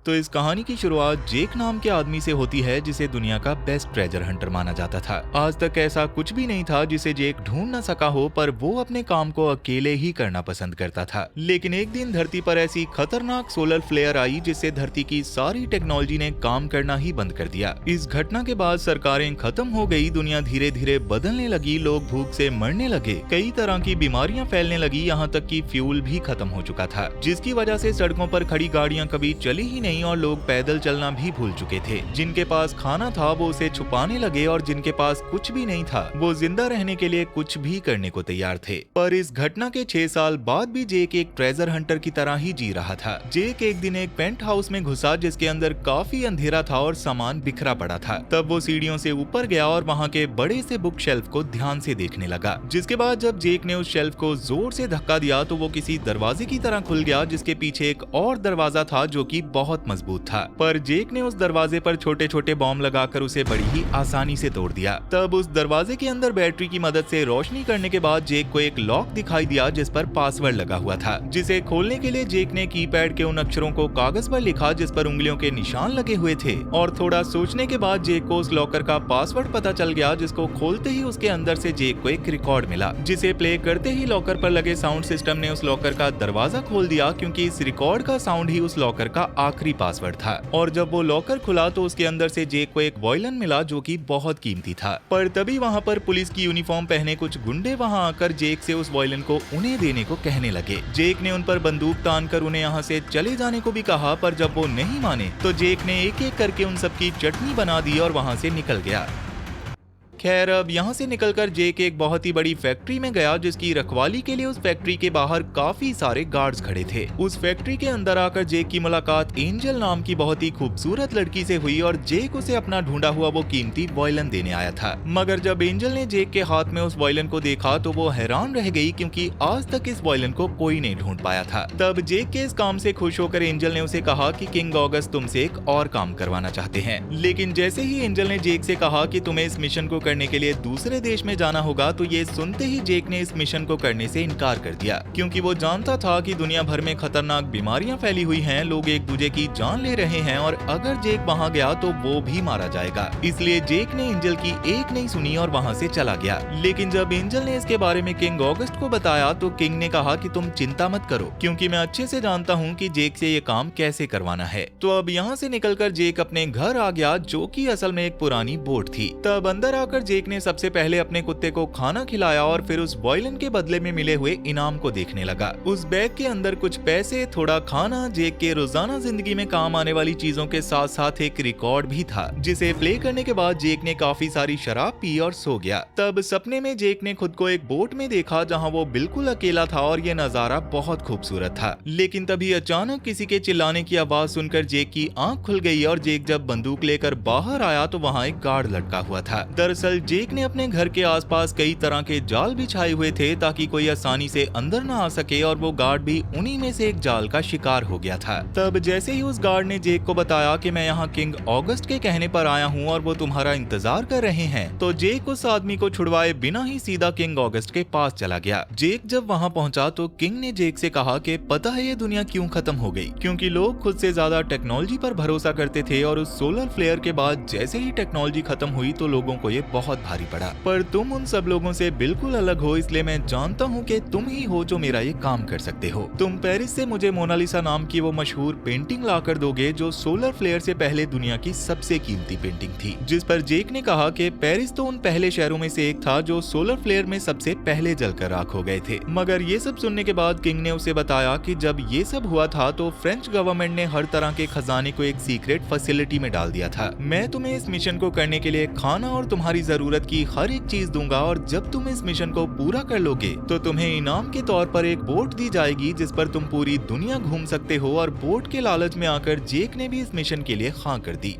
तो इस कहानी की शुरुआत जेक नाम के आदमी से होती है जिसे दुनिया का बेस्ट ट्रेजर हंटर माना जाता था। आज तक ऐसा कुछ भी नहीं था जिसे जेक ढूंढ न सका हो, पर वो अपने काम को अकेले ही करना पसंद करता था। लेकिन एक दिन धरती पर ऐसी खतरनाक सोलर फ्लेयर आई जिससे धरती की सारी टेक्नोलॉजी ने काम करना ही बंद कर दिया। इस घटना के बाद सरकारें खत्म हो गई, दुनिया धीरे धीरे बदलने लगी, लोग भूख से मरने लगे, कई तरह की बीमारियां फैलने लगी, यहाँ तक कि फ्यूल भी खत्म हो चुका था, जिसकी वजह से सड़कों पर खड़ी गाड़ियां कभी चली ही नहीं और लोग पैदल चलना भी भूल चुके थे। जिनके पास खाना था वो उसे छुपाने लगे और जिनके पास कुछ भी नहीं था वो जिंदा रहने के लिए कुछ भी करने को तैयार थे। पर इस घटना के 6 साल बाद भी जेक एक ट्रेजर हंटर की तरह ही जी रहा था। जेक एक दिन एक पेंट हाउस में घुसा जिसके अंदर काफी अंधेरा था और सामान बिखरा पड़ा था। तब वो सीढ़ियों से ऊपर गया और वहाँ के बड़े से बुक शेल्फ को ध्यान से देखने लगा। जिसके बाद जब जेक ने उस शेल्फ को जोर से धक्का दिया तो वो किसी दरवाजे की तरह खुल गया, जिसके पीछे एक और दरवाजा था जो कि बहुत मजबूत था। पर जेक ने उस दरवाजे पर छोटे छोटे बॉम्ब लगाकर उसे बड़ी ही आसानी से तोड़ दिया। तब उस दरवाजे के अंदर बैटरी की मदद से रोशनी करने के बाद जेक को एक लॉक दिखाई दिया जिस पर पासवर्ड लगा हुआ था, जिसे खोलने के लिए जेक ने कीपैड के उन अक्षरों को कागज पर लिखा जिस पर उंगलियों के निशान लगे हुए थे। और थोड़ा सोचने के बाद जेक को उस लॉकर का पासवर्ड पता चल गया, जिसको खोलते ही उसके अंदर से जेक को एक रिकॉर्ड मिला, जिसे प्ले करते ही लॉकर पर लगे साउंड सिस्टम ने उस लॉकर का दरवाजा खोल दिया, क्योंकि इस रिकॉर्ड का साउंड ही उस लॉकर का आखिरी पासवर्ड था। और जब वो लॉकर खुला तो उसके अंदर से जेक को एक वॉयलिन मिला जो कि बहुत कीमती था। पर तभी वहाँ पर पुलिस की यूनिफॉर्म पहने कुछ गुंडे वहाँ आकर जेक से उस वॉयलिन को उन्हें देने को कहने लगे। जेक ने उन पर बंदूक तानकर उन्हें यहाँ से चले जाने को भी कहा, पर जब वो नहीं माने तो जेक ने एक एक करके उन सबकी चटनी बना दी और वहाँ से निकल गया। खैर, अब यहाँ से निकलकर जेक एक बहुत ही बड़ी फैक्ट्री में गया जिसकी रखवाली के लिए उस फैक्ट्री के बाहर काफी सारे गार्ड्स खड़े थे। उस फैक्ट्री के अंदर आकर जेक की मुलाकात एंजल नाम की बहुत ही खूबसूरत लड़की से हुई और जेक उसे अपना ढूंढा हुआ वो कीमती वॉयलिन देने आया था। मगर जब एंजल ने जेक के हाथ में उस वॉयलिन को देखा तो वो हैरान रह गई, क्योंकि आज तक इस वॉयलिन को कोई नहीं ढूंढ पाया था। तब जेक के इस काम से खुश होकर एंजल ने उसे कहा कि किंग ऑगस्ट तुमसे एक और काम करवाना चाहते हैं। लेकिन जैसे ही एंजल ने जेक से कहा कि तुम्हें इस मिशन को करने के लिए दूसरे देश में जाना होगा, तो ये सुनते ही जेक ने इस मिशन को करने से इनकार कर दिया, क्योंकि वो जानता था कि दुनिया भर में खतरनाक बीमारियां फैली हुई हैं, लोग एक दूसरे की जान ले रहे हैं और अगर जेक वहां गया तो वो भी मारा जाएगा। इसलिए जेक ने एंजल की एक नहीं सुनी और वहां से चला गया। लेकिन जब एंजल ने इसके बारे में किंग ऑगस्ट को बताया तो किंग ने कहा कि तुम चिंता मत करो, क्योंकि मैं अच्छे से जानता हूँ कि जेक से ये काम कैसे करवाना है। तो अब यहाँ से निकलकर जेक अपने घर आ गया, जो कि असल में एक पुरानी बोट थी। तब अंदर आकर जेक ने सबसे पहले अपने कुत्ते को खाना खिलाया और फिर उस वॉयलिन के बदले में मिले हुए इनाम को देखने लगा। उस बैग के अंदर कुछ पैसे, थोड़ा खाना, जेक के रोजाना जिंदगी में काम आने वाली चीजों के साथ साथ एक रिकॉर्ड भी था, जिसे प्ले करने के बाद जेक ने काफी सारी शराब पी और सो गया। तब सपने में जेक ने खुद को एक बोट में देखा जहाँ वो बिल्कुल अकेला था और ये नजारा बहुत खूबसूरत था। लेकिन तभी अचानक किसी के चिल्लाने की आवाज सुनकर जेक की आंख खुल गई और जेक जब बंदूक लेकर बाहर आया तो वहाँ एक गार्ड लटका हुआ था। दरअसल जेक ने अपने घर के आसपास कई तरह के जाल बिछाए हुए थे ताकि कोई आसानी से अंदर न आ सके, और वो गार्ड भी उन्हीं में से एक जाल का शिकार हो गया था। तब जैसे ही उस गार्ड ने जेक को बताया कि मैं यहाँ किंग ऑगस्ट के कहने पर आया हूँ और वो तुम्हारा इंतजार कर रहे हैं, तो जेक उस आदमी को छुड़वाए बिना ही सीधा किंग ऑगस्ट के पास चला गया। जेक जब वहाँ पहुंचा तो किंग ने जेक से कहा कि पता है ये दुनिया क्यों खत्म हो गई, क्योंकि लोग खुद से ज्यादा टेक्नोलॉजी पर भरोसा करते थे और उस सोलर फ्लेयर के बाद जैसे ही टेक्नोलॉजी खत्म हुई तो लोगों को ये बहुत भारी पड़ा। पर तुम उन सब लोगों से बिल्कुल अलग हो, इसलिए मैं जानता हूँ कि तुम ही हो जो मेरा ये काम कर सकते हो। तुम पेरिस से मुझे मोनालिसा नाम की वो मशहूर पेंटिंग ला कर दोगे जो सोलर फ्लेयर से पहले दुनिया की सबसे कीमती पेंटिंग थी। जिस पर जेक ने कहा कि पेरिस तो उन पहले शहरों में से एक था जो सोलर फ्लेयर में सबसे पहले जलकर राख हो गए थे। मगर ये सब सुनने के बाद किंग ने उसे बताया कि जब ये सब हुआ था तो फ्रेंच गवर्नमेंट ने हर तरह के खजाने को एक सीक्रेट फैसिलिटी में डाल दिया था। मैं तुम्हें इस मिशन को करने के लिए खाना और तुम्हारी जरूरत की हर एक चीज दूंगा, और जब तुम इस मिशन को पूरा कर लोगे तो तुम्हें इनाम के तौर पर एक बोट दी जाएगी जिस पर तुम पूरी दुनिया घूम सकते हो। और बोट के लालच में आकर जेक ने भी इस मिशन के लिए हाँ कर दी।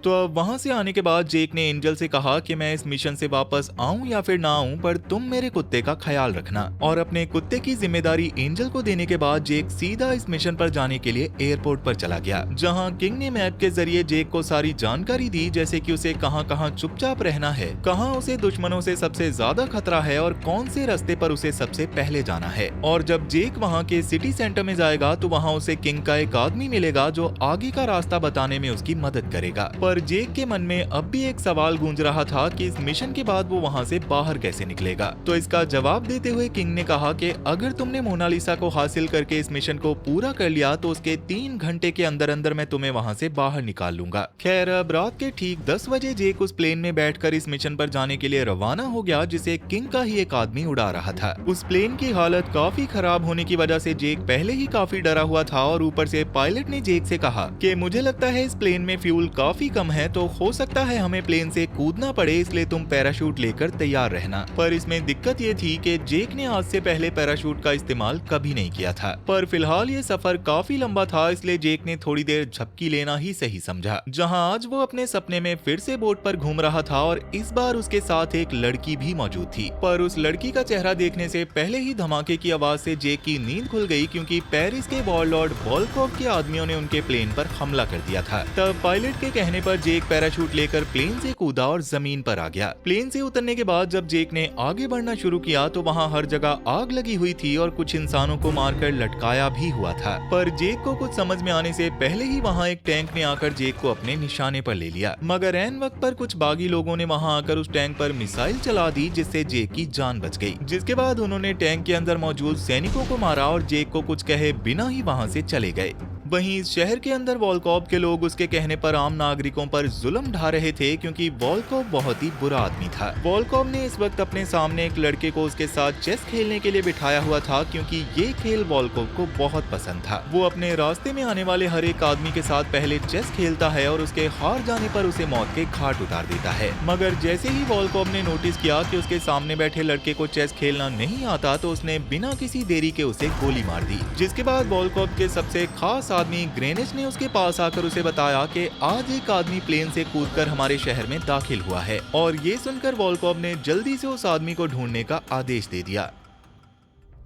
तो अब वहाँ से आने के बाद जेक ने एंजल से कहा कि मैं इस मिशन से वापस आऊँ या फिर ना आऊँ, पर तुम मेरे कुत्ते का ख्याल रखना। और अपने कुत्ते की जिम्मेदारी एंजल को देने के बाद जेक सीधा इस मिशन पर जाने के लिए एयरपोर्ट पर चला गया, जहाँ किंग ने मैप के जरिए जेक को सारी जानकारी दी, जैसे कि उसे कहाँ कहाँ चुपचाप रहना है, कहाँ उसे दुश्मनों से सबसे ज्यादा खतरा है और कौन से रास्ते पर उसे सबसे पहले जाना है। और जब जेक वहाँ के सिटी सेंटर में जाएगा तो वहाँ उसे किंग का एक आदमी मिलेगा जो आगे का रास्ता बताने में उसकी मदद करेगा। पर जेक के मन में अब भी एक सवाल गूंज रहा था कि इस मिशन के बाद वो वहाँ से बाहर कैसे निकलेगा। तो इसका जवाब देते हुए किंग ने कहा कि अगर तुमने मोनालिसा को हासिल करके इस मिशन को पूरा कर लिया तो उसके 3 घंटे के अंदर अंदर मैं तुम्हें वहाँ से बाहर निकाल लूंगा। खैर, अब रात के ठीक 10 बजे जेक उस प्लेन में बैठकर इस मिशन पर जाने के लिए रवाना हो गया, जिसे किंग का ही एक आदमी उड़ा रहा था। उस प्लेन की हालत काफी खराब होने की वजह से जेक पहले ही काफी डरा हुआ था और ऊपर से पायलट ने जेक से कहा कि मुझे लगता है इस प्लेन में फ्यूल काफी कम है, तो हो सकता है हमें प्लेन से कूदना पड़े, इसलिए तुम पैराशूट लेकर तैयार रहना। पर इसमें दिक्कत ये थी कि जेक ने आज से पहले पैराशूट का इस्तेमाल कभी नहीं किया था। पर फिलहाल ये सफर काफी लंबा था, इसलिए जेक ने थोड़ी देर झपकी लेना ही सही समझा। जहां आज वो अपने सपने में फिर से बोट पर घूम रहा था और इस बार उसके साथ एक लड़की भी मौजूद थी। पर उस लड़की का चेहरा देखने से पहले ही धमाके की आवाज से जेक की नींद खुल गई, क्योंकि पेरिस के वॉरलॉर्ड वॉलकॉफ के आदमियों ने उनके प्लेन पर हमला कर दिया था। तब पायलट के कहने पर जेक पैराशूट लेकर प्लेन से कूदा और जमीन पर आ गया। प्लेन से उतरने के बाद जब जेक ने आगे बढ़ना शुरू किया तो वहाँ हर जगह आग लगी हुई थी और कुछ इंसानों को मारकर लटकाया भी हुआ था। पर जेक को कुछ समझ में आने से पहले ही वहाँ एक टैंक ने आकर जेक को अपने निशाने पर ले लिया, मगर ऐन वक्त पर कुछ बागी लोगों ने वहाँ आकर उस टैंक पर मिसाइल चला दी, जिससे जेक की जान बच गई। जिसके बाद उन्होंने टैंक के अंदर मौजूद सैनिकों को मारा और जेक को कुछ कहे बिना ही वहाँ से चले गए। वहीं इस शहर के अंदर वॉलकॉफ के लोग उसके कहने पर आम नागरिकों पर जुल्म ढा रहे थे, क्योंकि वॉलकॉफ बहुत ही बुरा आदमी था। वॉलकॉफ ने इस वक्त अपने सामने एक लड़के को उसके साथ चेस खेलने के लिए बिठाया हुआ था, क्योंकि ये खेल वॉलकॉफ को बहुत पसंद था। वो अपने रास्ते में आने वाले हर एक आदमी के साथ पहले चेस खेलता है और उसके हार जाने पर उसे मौत के घाट उतार देता है। मगर जैसे ही वॉलकॉफ ने नोटिस किया कि उसके सामने बैठे लड़के को चेस खेलना नहीं आता, तो उसने बिना किसी देरी के उसे गोली मार दी। जिसके बाद वॉलकॉफ के सबसे खास आदमी ग्रेनिच ने उसके पास आकर उसे बताया कि आज एक आदमी प्लेन से कूदकर हमारे शहर में दाखिल हुआ है। और ये सुनकर वॉलकॉफ ने जल्दी से उस आदमी को ढूंढने का आदेश दे दिया।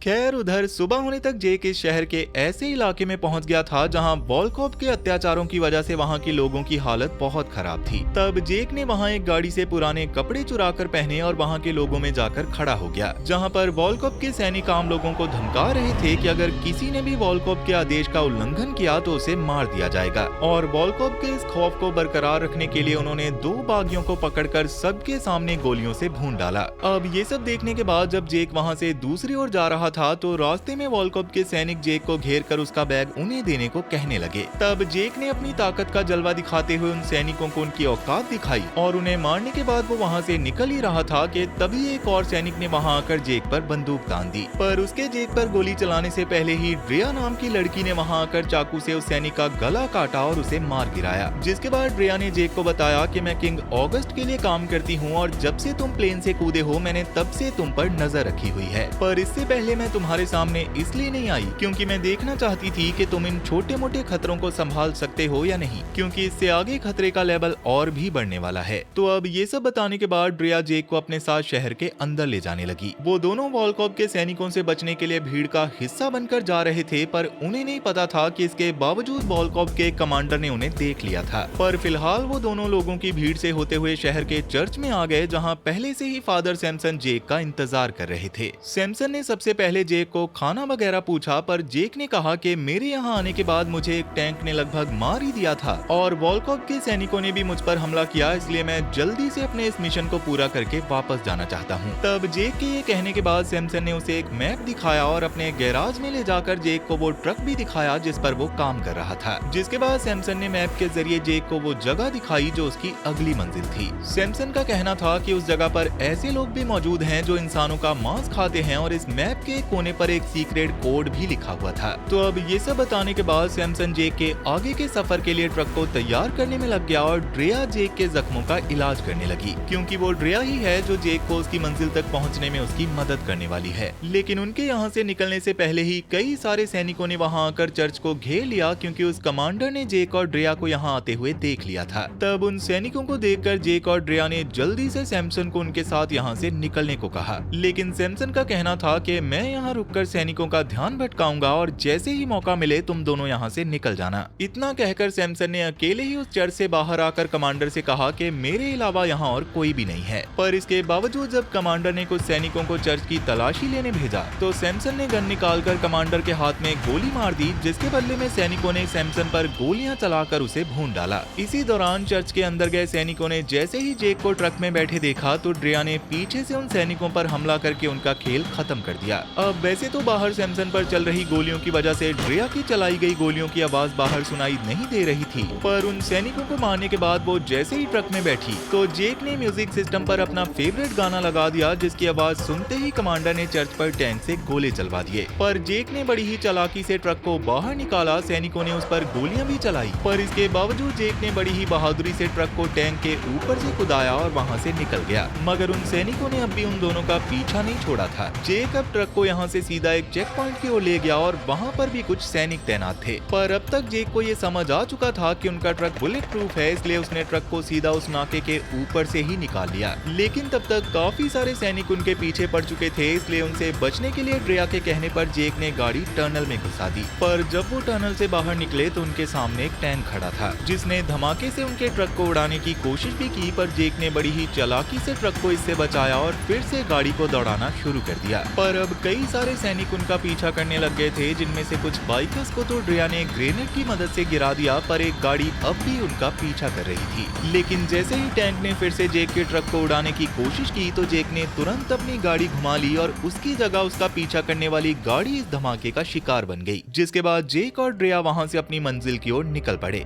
खैर, उधर सुबह होने तक जेक इस शहर के ऐसे इलाके में पहुंच गया था जहां वॉलकॉफ के अत्याचारों की वजह से वहां के लोगों की हालत बहुत खराब थी। तब जेक ने वहां एक गाड़ी से पुराने कपड़े चुराकर पहने और वहां के लोगों में जाकर खड़ा हो गया, जहां पर वॉलकॉफ के सैनिक आम लोगों को धमका रहे थे कि अगर किसी ने भी वॉलकॉफ के आदेश का उल्लंघन किया तो उसे मार दिया जाएगा। और वॉलकॉफ के इस खौफ को बरकरार रखने के लिए उन्होंने 2 बागियों को पकड़कर सबके सामने गोलियों से भून डाला। अब ये सब देखने के बाद जब जेक वहाँ से दूसरी ओर जा रहा था तो रास्ते में वॉलकॉफ के सैनिक जेक को घेर कर उसका बैग उन्हें देने को कहने लगे। तब जेक ने अपनी ताकत का जलवा दिखाते हुए उन सैनिकों को उनकी औकात दिखाई और उन्हें मारने के बाद वो वहाँ से निकल ही रहा था कि तभी एक और सैनिक ने वहाँ आकर जेक पर बंदूक तान दी। पर उसके जेक पर गोली चलाने से पहले ही ड्रिया नाम की लड़की ने वहाँ आकर चाकू से उस सैनिक का गला काटा और उसे मार गिराया। जिसके बाद ड्रिया ने जेक को बताया कि मैं किंग ऑगस्ट के लिए काम करती हूँ और जब से तुम प्लेन से कूदे हो मैंने तब से तुम पर नजर रखी हुई है, पर इससे पहले मैं तुम्हारे सामने इसलिए नहीं आई क्योंकि मैं देखना चाहती थी कि तुम इन छोटे मोटे खतरों को संभाल सकते हो या नहीं, क्योंकि इससे आगे खतरे का लेवल और भी बढ़ने वाला है। तो अब ये सब बताने के बाद ड्रिया जेक को अपने साथ शहर के अंदर ले जाने लगी। वो दोनों वॉलकॉफ के सैनिकों से बचने के लिए भीड़ का हिस्सा बनकर जा रहे थे, पर उन्हें नहीं पता था कि इसके बावजूद वॉलकॉफ के कमांडर ने उन्हें देख लिया था। पर फिलहाल वो दोनों लोगों की भीड़ से होते हुए शहर के चर्च में आ गए, जहाँ पहले से ही फादर सैमसन जेक का इंतजार कर रहे थे। सैमसन ने सबसे पहले जेक को खाना वगैरह पूछा, पर जेक ने कहा कि मेरे यहाँ आने के बाद मुझे एक टैंक ने लगभग मार ही दिया था और वॉलकॉफ के सैनिकों ने भी मुझ पर हमला किया, इसलिए मैं जल्दी से अपने इस मिशन को पूरा करके वापस जाना चाहता हूँ। तब जेक के ये कहने के बाद सैमसन ने उसे एक मैप दिखाया और अपने गैराज में ले जाकर जेक को वो ट्रक भी दिखाया जिस पर वो काम कर रहा था। जिसके बाद सैमसन ने मैप के जरिए जेक को वो जगह दिखाई जो उसकी अगली मंजिल थी। सैमसन का कहना था कि उस जगह पर ऐसे लोग भी मौजूद हैं जो इंसानों का मांस खाते हैं और इस मैप के के कोने पर एक सीक्रेट कोड भी लिखा हुआ था। तो अब ये सब बताने के बाद सैमसन जेक के आगे के सफर के लिए ट्रक को तैयार करने में लग गया और ड्रेया जेक के जख्मों का इलाज करने लगी, क्योंकि वो ड्रेया ही है जो जेक को उसकी मंजिल तक पहुंचने में उसकी मदद करने वाली है। लेकिन उनके यहाँ से निकलने से पहले ही कई सारे सैनिकों ने वहाँ आकर चर्च को घेर लिया, क्योंकि उस कमांडर ने जेक और ड्रेया को यहाँ आते हुए देख लिया था। तब उन सैनिकों को देखकर जेक और ड्रेया ने जल्दी से सैमसन को उनके साथ यहाँ से निकलने को कहा, लेकिन सैमसन का कहना था कि मैं यहाँ रुककर सैनिकों का ध्यान भटकाऊंगा और जैसे ही मौका मिले तुम दोनों यहाँ से निकल जाना। इतना कहकर सैमसन ने अकेले ही उस चर्च से बाहर आकर कमांडर से कहा कि मेरे अलावा यहाँ और कोई भी नहीं है। पर इसके बावजूद जब कमांडर ने कुछ सैनिकों को चर्च की तलाशी लेने भेजा तो सैमसन ने गन निकालकर कमांडर के हाथ में गोली मार दी, जिसके बदले में सैनिकों ने सैमसन पर गोलियां चलाकर उसे भून डाला। इसी दौरान चर्च के अंदर गए सैनिकों ने जैसे ही जेक को ट्रक में बैठे देखा तो ड्रेया ने पीछे से उन सैनिकों पर हमला करके उनका खेल खत्म कर दिया। अब वैसे तो बाहर सैमसन पर चल रही गोलियों की वजह से ड्रेया की चलाई गई गोलियों की आवाज बाहर सुनाई नहीं दे रही थी, पर उन सैनिकों को मारने के बाद वो जैसे ही ट्रक में बैठी तो जेक ने म्यूजिक सिस्टम पर अपना फेवरेट गाना लगा दिया, जिसकी आवाज सुनते ही कमांडर ने चर्च पर टैंक से गोले चलवा दिए। पर जेक ने बड़ी ही चालाकी से ट्रक को बाहर निकाला। सैनिकों ने उस पर गोलियां भी चलाई, पर इसके बावजूद जेक ने बड़ी ही बहादुरी से ट्रक को टैंक के ऊपर से कुदाया और वहां से निकल गया। मगर उन सैनिकों ने अब भी उन दोनों का पीछा नहीं छोड़ा था। जेक अब ट्रक को यहाँ से सीधा एक चेक पॉइंट की ओर ले गया और वहाँ पर भी कुछ सैनिक तैनात थे। पर अब तक जेक को ये समझ आ चुका था कि उनका ट्रक बुलेट प्रूफ है, इसलिए उसने ट्रक को सीधा उस नाके के ऊपर से ही निकाल लिया। लेकिन तब तक काफी सारे सैनिक उनके पीछे पड़ चुके थे, इसलिए उनसे बचने के लिए ड्रेया के कहने पर जेक ने गाड़ी टनल में घुसा दी। पर जब वो टनल से बाहर निकले तो उनके सामने एक टैंक खड़ा था, जिसने धमाके से उनके ट्रक को उड़ाने की कोशिश भी की, पर जेक ने बड़ी ही चालाकी से ट्रक को इससे बचाया और फिर से गाड़ी को दौड़ाना शुरू कर दिया। पर अब कई सारे सैनिक उनका पीछा करने लग गए थे, जिनमें से कुछ बाइकर्स को तो ड्रेया ने ग्रेनेड की मदद से गिरा दिया, पर एक गाड़ी अब भी उनका पीछा कर रही थी। लेकिन जैसे ही टैंक ने फिर से जेक के ट्रक को उड़ाने की कोशिश की तो जेक ने तुरंत अपनी गाड़ी घुमा ली और उसकी जगह उसका पीछा करने वाली गाड़ी इस धमाके का शिकार बन गई, जिसके बाद जेक और ड्रेया वहां से अपनी मंजिल की ओर निकल पड़े।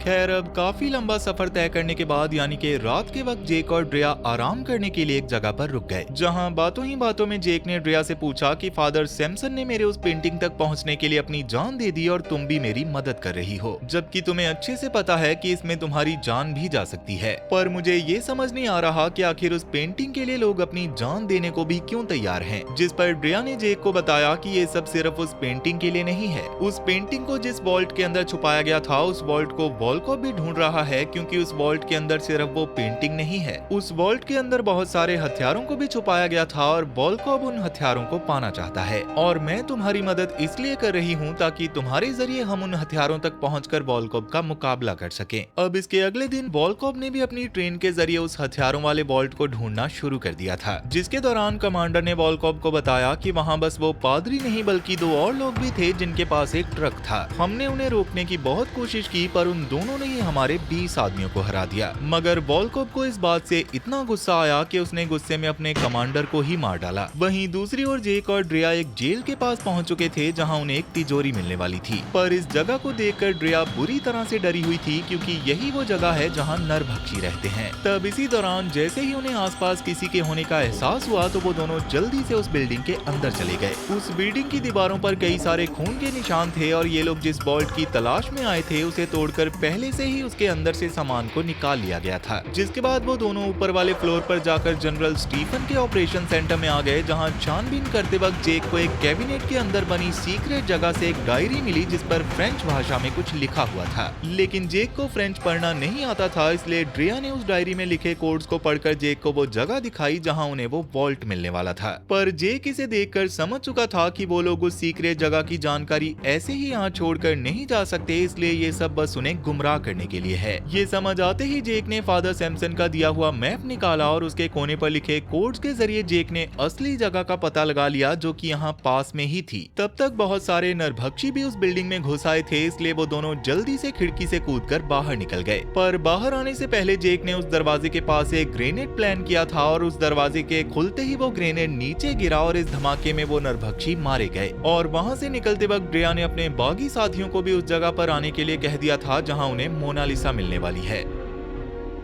खैर अब काफी लंबा सफर तय करने के बाद यानी कि रात के वक्त जेक और ड्रेया आराम करने के लिए एक जगह पर रुक गए, जहां बातों ही बातों में जेक ने ड्रेया से पूछा कि फादर सैमसन ने मेरे उस पेंटिंग तक पहुंचने के लिए अपनी जान दे दी और तुम भी मेरी मदद कर रही हो, जबकि तुम्हें अच्छे से पता है कि इसमें तुम्हारी जान भी जा सकती है। पर मुझे ये समझ नहीं आ रहा कि आखिर उस पेंटिंग के लिए लोग अपनी जान देने को भी क्यों तैयार हैं। जिस पर ड्रेया ने जेक को बताया कि ये सब सिर्फ उस पेंटिंग के लिए नहीं है। उस पेंटिंग को जिस वॉल्ट के अंदर छुपाया गया था उस वॉल्ट को वॉल्कोव भी ढूंढ रहा है, क्योंकि उस वॉल्ट के अंदर सिर्फ वो पेंटिंग नहीं है, उस वॉल्ट के अंदर बहुत सारे हथियारों को भी छुपाया गया था और वॉल्कोव उन हथियारों को पाना चाहता है। और मैं तुम्हारी मदद इसलिए कर रही हूँ ताकि तुम्हारे जरिए हम उन हथियारों तक पहुंचकर वॉल्कोव का मुकाबला कर सकें। अब इसके अगले दिन वॉल्कोव ने भी अपनी ट्रेन के जरिए उस हथियारों वाले वॉल्ट को ढूंढना शुरू कर दिया था, जिसके दौरान कमांडर ने वॉल्कोव को बताया कि वहाँ बस वो पादरी नहीं बल्कि दो और लोग भी थे जिनके पास एक ट्रक था। हमने उन्हें रोकने की बहुत कोशिश की, पर उन दोनों ने ही हमारे 20 आदमियों को हरा दिया। मगर वॉल्कोव को इस बात से इतना गुस्सा आया कि उसने गुस्से में अपने कमांडर को ही मार डाला। वहीं दूसरी ओर जेक और ड्रेया एक जेल के पास पहुंच चुके थे, जहां उन्हें एक तिजोरी मिलने वाली थी। पर इस जगह को देखकर ड्रेया बुरी तरह से डरी हुई थी, क्योंकि यही वो जगह है जहां नरभक्षी रहते हैं। तब इसी दौरान जैसे ही उन्हें आसपास किसी के होने का एहसास हुआ तो वो दोनों जल्दी से उस बिल्डिंग के अंदर चले गए। उस बिल्डिंग की दीवारों पर कई सारे खून के निशान थे और ये लोग जिस वॉल्ट की तलाश में आए थे उसे तोड़कर पहले से ही उसके अंदर से सामान को निकाल लिया गया था। जिसके बाद वो दोनों ऊपर वाले फ्लोर पर जाकर जनरल स्टीफन के ऑपरेशन सेंटर में आ गए, जहां छानबीन करते वक्त जेक को एक कैबिनेट के अंदर बनी सीक्रेट जगह से एक डायरी मिली जिस पर फ्रेंच भाषा में कुछ लिखा हुआ था। लेकिन जेक को फ्रेंच पढ़ना नहीं आता था, इसलिए ड्रेया ने उस डायरी में लिखे कोड्स को पढ़कर जेक को वो जगह दिखाई जहां उन्हें वो वॉल्ट मिलने वाला था। पर जेक इसे देखकर समझ चुका था कि वो लोग उस सीक्रेट जगह की जानकारी ऐसे ही यहाँ छोड़कर नहीं जा सकते, इसलिए ये सब बस उन्हें गुमराह करने के लिए है। ये समझ आते ही जेक ने फादर सैमसन का दिया हुआ मैप निकाला और उसके कोने पर लिखे कोड्स के जरिए जेक ने असली जगह का पता लगा लिया, जो कि यहाँ पास में ही थी। तब तक बहुत सारे नरभक्षी भी उस बिल्डिंग में घुस आए थे, इसलिए वो दोनों जल्दी से खिड़की से कूदकर बाहर निकल गए। पर बाहर आने से पहले जेक ने उस दरवाजे के पास एक ग्रेनेड प्लान किया था और उस दरवाजे के खुलते ही वो ग्रेनेड नीचे गिरा और इस धमाके में वो नरभक्षी मारे गए। और वहाँ से निकलते वक्त ड्रेया ने अपने बागी साथियों को भी उस जगह पर आने के लिए कह दिया था जहाँ उन्हें मोनालिसा मिलने वाली है।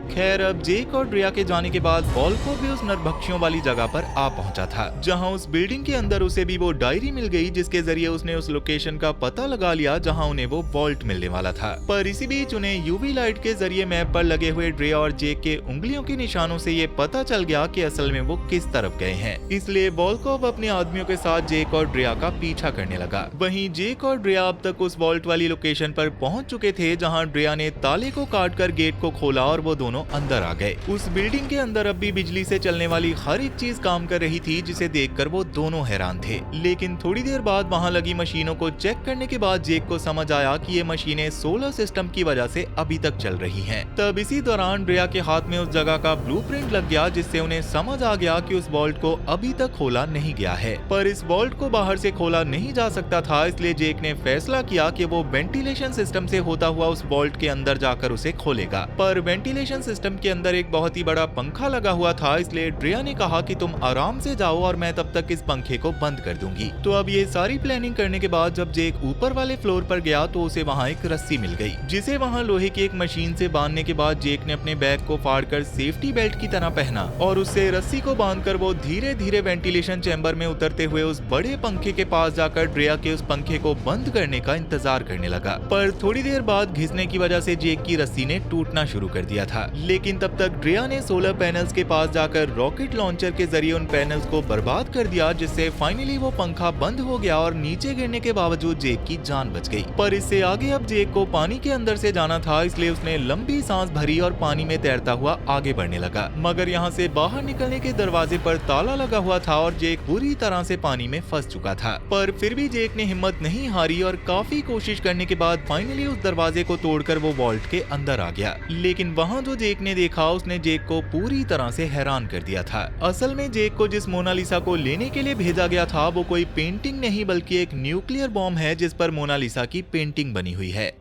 खैर अब जेक और ड्रिया के जाने के बाद वॉल्को भी उस नरभक्षियों वाली जगह पर आ पहुंचा था, जहां उस बिल्डिंग के अंदर उसे भी वो डायरी मिल गई जिसके जरिए उसने उस लोकेशन का पता लगा लिया जहां उन्हें वो वॉल्ट मिलने वाला था। पर इसी बीच उन्हें यूवी लाइट के जरिए मैप पर लगे हुए ड्रिया और जेक के उंगलियों के निशानों से ये पता चल गया कि असल में वो किस तरफ गए हैं। इसलिए वॉल्को अपने आदमियों के साथ जेक और ड्रिया का पीछा करने लगा। वहीं जेक और ड्रिया अब तक उस वॉल्ट वाली लोकेशन पर पहुंच चुके थे जहां ड्रिया ने ताले को काटकर गेट को खोला और वो दोनों अंदर आ गए। उस बिल्डिंग के अंदर अब भी बिजली से चलने वाली हर एक चीज काम कर रही थी, जिसे देखकर वो दोनों हैरान थे। लेकिन थोड़ी देर बाद वहां लगी मशीनों को चेक करने के बाद जेक को समझ आया कि ये मशीनें सोलर सिस्टम की वजह से अभी तक चल रही हैं। तब इसी दौरान ड्रिया के हाथ में उस जगह का ब्लूप्रिंट लग गया, जिससे उन्हें समझ आ गया कि उस वॉल्ट को अभी तक खोला नहीं गया है। पर इस वॉल्ट को बाहर से खोला नहीं जा सकता था, इसलिए जेक ने फैसला किया कि वो वेंटिलेशन सिस्टम से होता हुआ उस वॉल्ट के अंदर जाकर उसे खोलेगा। पर वेंटिलेशन सिस्टम के अंदर एक बहुत ही बड़ा पंखा लगा हुआ था, इसलिए ड्रिया ने कहा कि तुम आराम से जाओ और मैं तब तक इस पंखे को बंद कर दूंगी। तो अब ये सारी प्लानिंग करने के बाद जब जेक ऊपर वाले फ्लोर पर गया तो उसे वहाँ एक रस्सी मिल गई, जिसे वहाँ लोहे की एक मशीन से बांधने के बाद जेक ने अपने बैग को फाड़कर सेफ्टी बेल्ट की तरह पहना और उससे रस्सी को बांधकर वो धीरे धीरे वेंटिलेशन चैम्बर में उतरते हुए उस बड़े पंखे के पास जाकर ड्रिया के उस पंखे को बंद करने का इंतजार करने लगा। पर थोड़ी देर बाद घिसने की वजह से जेक की रस्सी ने टूटना शुरू कर दिया था। लेकिन तब तक ड्रिया ने सोलर पैनल्स के पास जाकर रॉकेट लॉन्चर के जरिए उन पैनल्स को बर्बाद कर दिया, जिससे फाइनली वो पंखा बंद हो गया और नीचे गिरने के बावजूद जेक की जान बच गई। पर इससे आगे अब जेक को पानी के अंदर से जाना था, इसलिए उसने लंबी सांस भरी और पानी में तैरता हुआ आगे बढ़ने लगा। मगर यहाँ से बाहर निकलने के दरवाजे पर ताला लगा हुआ था और जेक पूरी तरह से पानी में फंस चुका था। पर फिर भी जेक ने हिम्मत नहीं हारी और काफी कोशिश करने के बाद फाइनली उस दरवाजे को तोड़कर वो वॉल्ट के अंदर आ गया। लेकिन वहाँ जो जेक ने देखा उसने जेक को पूरी तरह से हैरान कर दिया था। असल में जेक को जिस मोनालिसा को लेने के लिए भेजा गया था वो कोई पेंटिंग नहीं बल्कि एक न्यूक्लियर बॉम्ब है, जिस पर मोनालिसा की पेंटिंग बनी हुई है।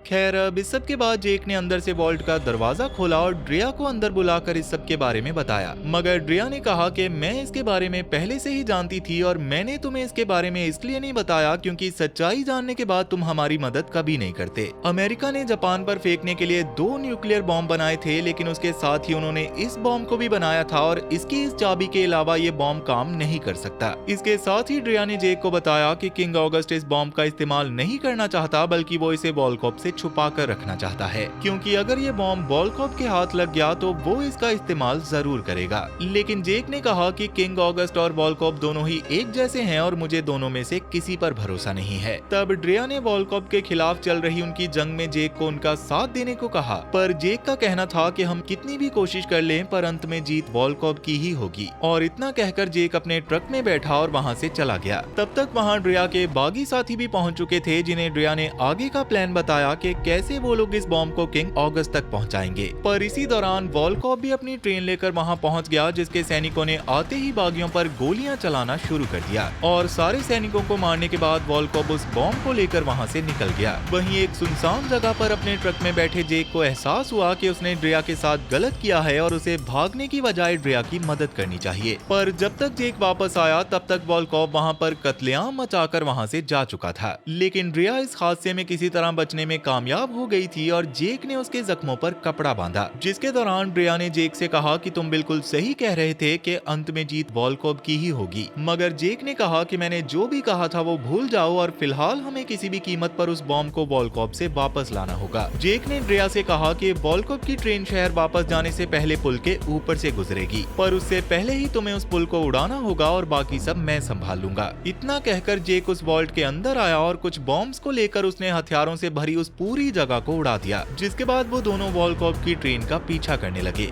खैर अब इस सब के बाद जेक ने अंदर से वॉल्ट का दरवाजा खोला और ड्रिया को अंदर बुलाकर इस सब के बारे में बताया। मगर ड्रिया ने कहा कि मैं इसके बारे में पहले से ही जानती थी और मैंने तुम्हें इसके बारे में इसलिए नहीं बताया क्योंकि सच्चाई जानने के बाद तुम हमारी मदद कभी नहीं करते। अमेरिका ने जापान पर फेंकने के लिए 2 न्यूक्लियर बॉम्ब बनाए थे, लेकिन उसके साथ ही उन्होंने इस बॉम्ब को भी बनाया था और इसकी इस चाबी के अलावा ये बॉम्ब काम नहीं कर सकता। इसके साथ ही ड्रिया ने जेक को बताया कि किंग ऑगस्ट इस बॉम्ब का इस्तेमाल नहीं करना चाहता, बल्कि वो इसे वॉलकॉप से छुपा कर रखना चाहता है, क्योंकि अगर ये बॉम्ब वॉलकॉप के हाथ लग गया तो वो इसका इस्तेमाल जरूर करेगा। लेकिन जेक ने कहा कि किंग ऑगस्ट और वॉलकॉप दोनों ही एक जैसे हैं और मुझे दोनों में से किसी पर भरोसा नहीं है। तब ड्रिया ने वॉलकॉप के खिलाफ चल रही उनकी जंग में जेक को उनका साथ देने को कहा, पर जेक का कहना था कि हम कितनी भी कोशिश कर लें पर अंत में जीत वॉलकॉप की ही होगी। और इतना कहकर जेक अपने ट्रक में बैठा और वहाँ से चला गया। तब तक वहाँ ड्रिया के बागी साथी भी पहुँच चुके थे, जिन्हें ड्रिया ने आगे का प्लान बताया कि कैसे वो लोग इस बॉम्ब को किंग ऑगस्ट तक पहुंचाएंगे। पर इसी दौरान वॉलकॉप भी अपनी ट्रेन लेकर वहां पहुंच गया, जिसके सैनिकों ने आते ही बागियों पर गोलियां चलाना शुरू कर दिया और सारे सैनिकों को मारने के बाद वॉलकॉप उस बॉम्ब को लेकर वहां से निकल गया। वहीं एक सुनसान जगह पर अपने ट्रक में बैठे जेक को एहसास हुआ कि उसने ड्रिया के साथ गलत किया है और उसे भागने की बजाय ड्रिया की मदद करनी चाहिए। पर जब तक जेक वापस आया तब तक वॉलकॉप वहां पर कत्लेआम मचाकर वहां से जा चुका था। लेकिन ड्रिया इस हादसे में किसी तरह बचने में कामयाब हो गई थी और जेक ने उसके जख्मों पर कपड़ा बांधा, जिसके दौरान ड्रिया ने जेक से कहा कि तुम बिल्कुल सही कह रहे थे कि अंत में जीत वॉलकॉप की ही होगी। मगर जेक ने कहा कि मैंने जो भी कहा था वो भूल जाओ और फिलहाल हमें किसी भी कीमत पर उस बॉम्ब को वॉलकॉप से वापस लाना होगा। जेक ने ड्रिया से कहा कि वॉलकॉप की ट्रेन शहर वापस जाने से पहले पुल के ऊपर से गुजरेगी, पर उससे पहले ही तुम्हें उस पुल को उड़ाना होगा और बाकी सब मैं संभाल लूंगा। इतना कहकर जेक उस वॉल्ट के अंदर आया और कुछ बॉम्ब्स को लेकर उसने हथियारों से भरी उस पूरी जगह को उड़ा दिया, जिसके बाद वो दोनों वॉलकॉप की ट्रेन का पीछा करने लगे।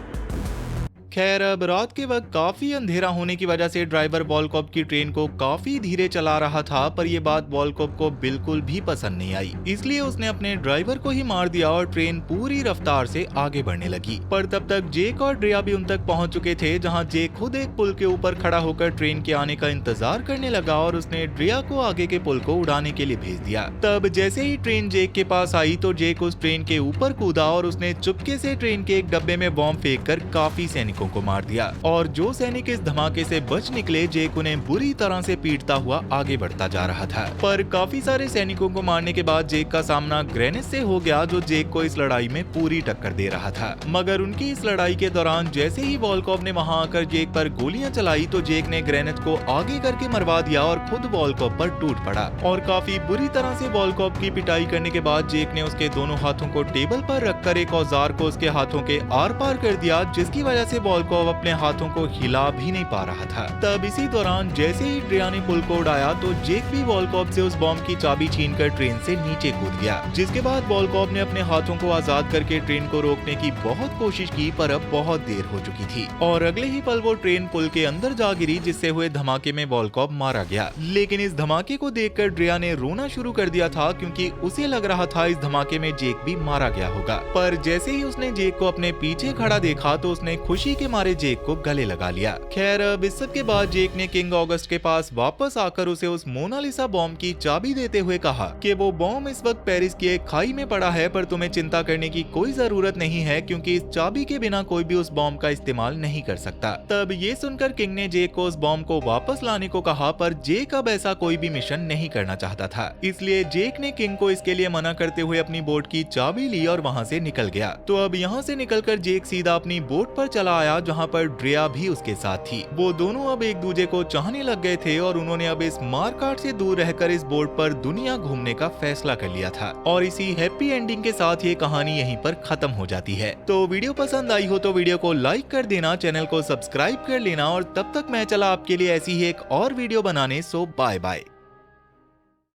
खैर अब रात के वक्त काफी अंधेरा होने की वजह से ड्राइवर वॉलकॉप की ट्रेन को काफी धीरे चला रहा था, पर यह बात वॉलकॉप को बिल्कुल भी पसंद नहीं आई। इसलिए उसने अपने ड्राइवर को ही मार दिया और ट्रेन पूरी रफ्तार से आगे बढ़ने लगी। पर तब तक जेक और ड्रिया भी उन तक पहुंच चुके थे, जहां जेक खुद एक पुल के ऊपर खड़ा होकर ट्रेन के आने का इंतजार करने लगा और उसने ड्रिया को आगे के पुल को उड़ाने के लिए भेज दिया। तब जैसे ही ट्रेन जेक के पास आई तो जेक उस ट्रेन के ऊपर कूदा और उसने चुपके से ट्रेन के एक डब्बे में बॉम्ब फेंक कर काफी सैनिकों सैनिकों को मार दिया और जो सैनिक इस धमाके से बच निकले, जेक उन्हें बुरी तरह से पीटता हुआ आगे बढ़ता जा रहा था। पर काफी सारे सैनिकों को मारने के बाद जेक का सामना ग्रेनेड से हो गया, जो जेक को इस लड़ाई में पूरी टक्कर दे रहा था। मगर उनकी इस लड़ाई के दौरान जैसे ही वॉलकॉब ने वहां आकर जेक पर गोलियां चलाई तो जेक ने ग्रेनेड को आगे करके मरवा दिया और खुद वॉलकॉब पर टूट पड़ा। और काफी बुरी तरह से वॉलकॉब की पिटाई करने के बाद जेक ने उसके दोनों हाथों को टेबल पर रखकर एक औजार को उसके हाथों के आर पार कर दिया, जिसकी वजह से वॉलकॉब अपने हाथों को हिला भी नहीं पा रहा था। तब इसी दौरान जैसे ही ड्रिया ने पुल को उड़ाया तो जेक भी वॉलकॉब से उस बॉम्ब की चाबी छीनकर ट्रेन से नीचे कूद गया, जिसके बाद वॉलकॉब ने अपने हाथों को आजाद करके ट्रेन को रोकने की बहुत कोशिश की, पर अब बहुत देर हो चुकी थी और अगले ही पल वो ट्रेन पुल के अंदर जा गिरी, जिससे हुए धमाके में वॉलकॉब मारा गया। लेकिन इस धमाके को देखकर ड्रिया ने रोना शुरू कर दिया था, क्योंकि उसे लग रहा था इस धमाके में जेक भी मारा गया होगा। पर जैसे ही उसने जेक को अपने पीछे खड़ा देखा तो उसने खुशी के मारे जेक को गले लगा लिया। खैर, अब इस सब के बाद जेक ने किंग ऑगस्ट के पास वापस आकर उसे उस मोनालिसा बॉम्ब की चाबी देते हुए कहा कि वो बॉम्ब इस वक्त पेरिस की एक खाई में पड़ा है, पर तुम्हें चिंता करने की कोई जरूरत नहीं है, क्योंकि इस चाबी के बिना कोई भी उस बॉम्ब का इस्तेमाल नहीं कर सकता। तब ये सुनकर किंग ने जेक को उस बॉम्ब को वापस लाने को कहा, पर जेक अब ऐसा कोई भी मिशन नहीं करना चाहता था। इसलिए जेक ने किंग को इसके लिए मना करते हुए अपनी बोट की चाबी ली और वहाँ से निकल गया। तो अब यहाँ से निकलकर जेक सीधा अपनी बोट पर चला आया, जहाँ पर ड्रिया भी उसके साथ थी। वो दोनों अब एक दूसरे को चाहने लग गए थे और उन्होंने अब इस मारकाट से दूर रहकर इस बोट पर दुनिया घूमने का फैसला कर लिया था। और इसी हैप्पी एंडिंग के साथ ये कहानी यहीं पर खत्म हो जाती है। तो वीडियो पसंद आई हो तो वीडियो को लाइक कर देना, चैनल को सब्सक्राइब कर लेना और तब तक मैं चला आपके लिए ऐसी ही एक और वीडियो बनाने। सो बाय बाय।